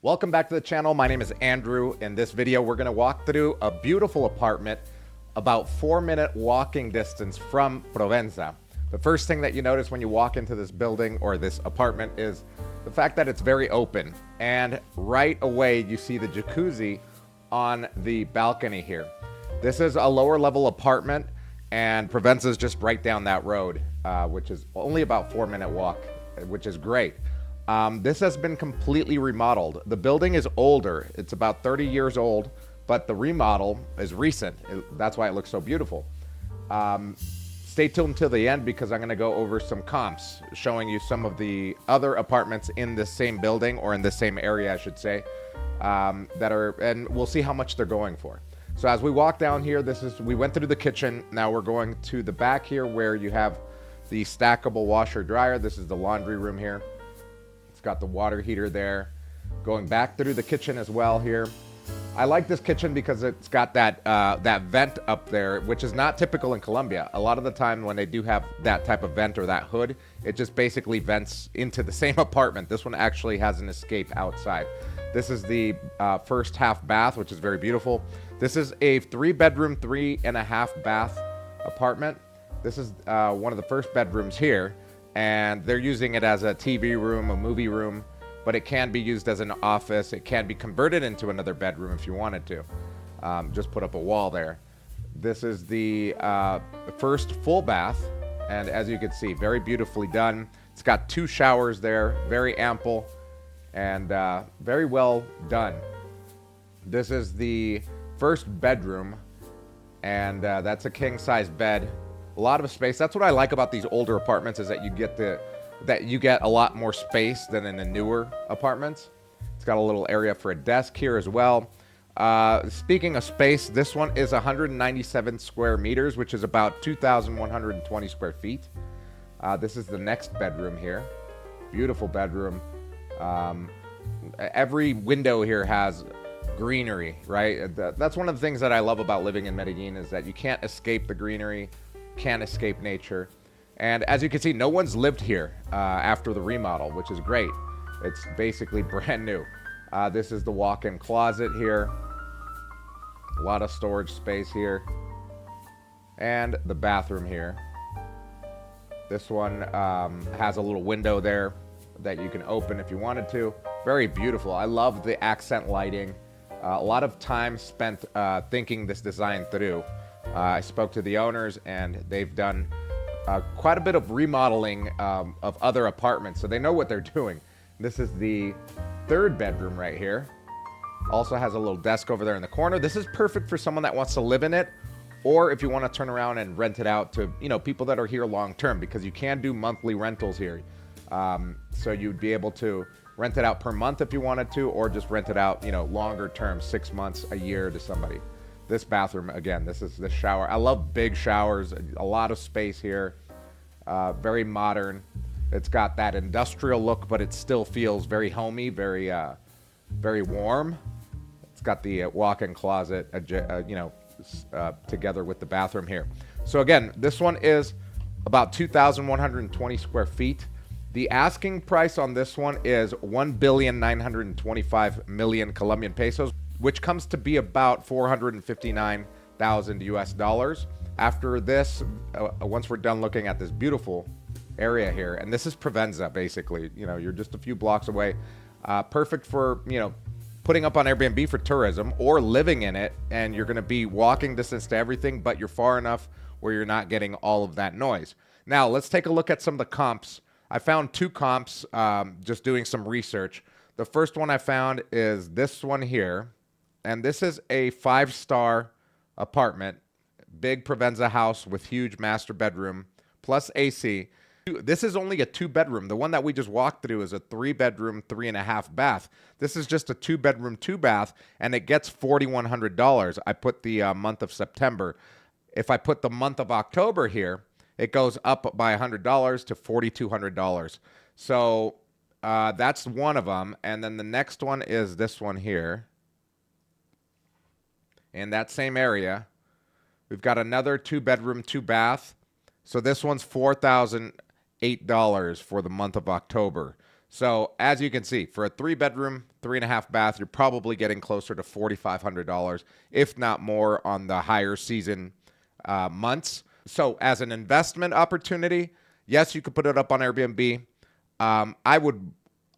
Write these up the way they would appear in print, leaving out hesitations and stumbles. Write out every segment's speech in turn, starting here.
Welcome back to the channel. My name is Andrew. In this video, we're going to walk through a beautiful apartment about 4-minute walking distance from Provenza. The first thing that you notice when you walk into this building or this apartment is the fact that it's very open. And right away, you see the jacuzzi on the balcony here. This is a lower level apartment, and Provenza is just right down that road, which is only about 4-minute walk, which is great. This has been completely remodeled. The building is older. It's about 30 years old, but the remodel is recent. That's why it looks so beautiful. Stay tuned till the end because I'm going to go over some comps, showing you some of the other apartments in this same building, or in the same area, I should say, and we'll see how much they're going for. So as we walk down here, we went through the kitchen. Now we're going to the back here where you have the stackable washer dryer. This is the laundry room here. It's got the water heater there. Going back through the kitchen as well here. I like this kitchen because it's got that vent up there, which is not typical in Colombia. A lot of the time when they do have that type of vent or that hood, it just basically vents into the same apartment. This one actually has an escape outside. This is the first half bath, which is very beautiful. This is a 3-bedroom, 3.5 bath apartment. This is one of the first bedrooms here. And they're using it as a TV room, a movie room, but it can be used as an office. It can be converted into another bedroom if you wanted to. Just put up a wall there. This is the first full bath, and as you can see, very beautifully done. It's got 2 showers there, very ample, and very well done. This is the first bedroom, and that's a king-size bed. A lot of space. That's what I like about these older apartments, is that you get a lot more space than in the newer apartments. It's got a little area for a desk here as well. Speaking of space, this one is 197 square meters, which is about 2,120 square feet. This is the next bedroom here. Beautiful bedroom. Every window here has greenery, right? That's one of the things that I love about living in Medellin, is that you can't escape the greenery. Can't escape nature. And as you can see, no one's lived here after the remodel, which is great. It's basically brand new. This is the walk-in closet here. A lot of storage space here. And the bathroom here. This one has a little window there that you can open if you wanted to. Very beautiful. I love the accent lighting. A lot of time spent thinking this design through. I spoke to the owners, and they've done quite a bit of remodeling of other apartments, so they know what they're doing. This is the 3rd bedroom right here. Also has a little desk over there in the corner. This is perfect for someone that wants to live in it, or if you want to turn around and rent it out to, people that are here long term, because you can do monthly rentals here. So you'd be able to rent it out per month if you wanted to, or just rent it out, longer term, 6 months, a year to somebody. This bathroom, again, this is the shower. I love big showers, a lot of space here, very modern. It's got that industrial look, but it still feels very homey, very warm. It's got the walk-in closet, together with the bathroom here. So again, this one is about 2,120 square feet. The asking price on this one is 1,925,000,000 Colombian pesos, which comes to be about 459,000 US dollars. After this, once we're done looking at this beautiful area here, and this is Provenza, basically, you're just a few blocks away. Perfect for, putting up on Airbnb for tourism, or living in it, and you're going to be walking distance to everything, but you're far enough where you're not getting all of that noise. Now, let's take a look at some of the comps. I found 2 comps just doing some research. The first one I found is this one here. And this is a 5-star apartment, big Provenza house with huge master bedroom, plus AC. This is only a 2-bedroom. The one that we just walked through is a 3-bedroom, 3.5 bath. This is just a 2-bedroom, 2-bath, and it gets $4,100. I put the month of September. If I put the month of October here, it goes up by $100 to $4,200. So that's one of them. And then the next one is this one here. In that same area, we've got another 2-bedroom, 2-bath. So this one's $4,008 for the month of October. So as you can see, for a 3-bedroom, 3.5 bath, you're probably getting closer to $4,500, if not more, on the higher season months. So as an investment opportunity, yes, you could put it up on Airbnb. I would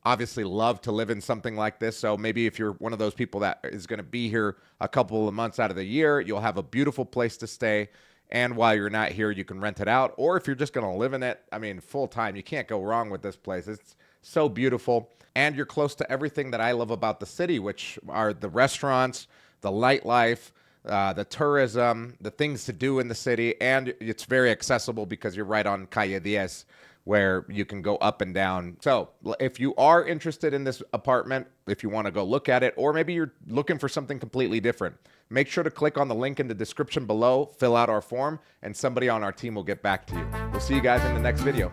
obviously love to live in something like this. So maybe if you're one of those people that is going to be here a couple of months out of the year, you'll have a beautiful place to stay. And while you're not here, you can rent it out. Or if you're just going to live in it, I mean, full time, you can't go wrong with this place. It's so beautiful. And you're close to everything that I love about the city, which are the restaurants, the nightlife, the tourism, the things to do in the city. And it's very accessible because you're right on Calle 10, where you can go up and down. So if you are interested in this apartment, if you want to go look at it, or maybe you're looking for something completely different, make sure to click on the link in the description below, fill out our form, and somebody on our team will get back to you. We'll see you guys in the next video.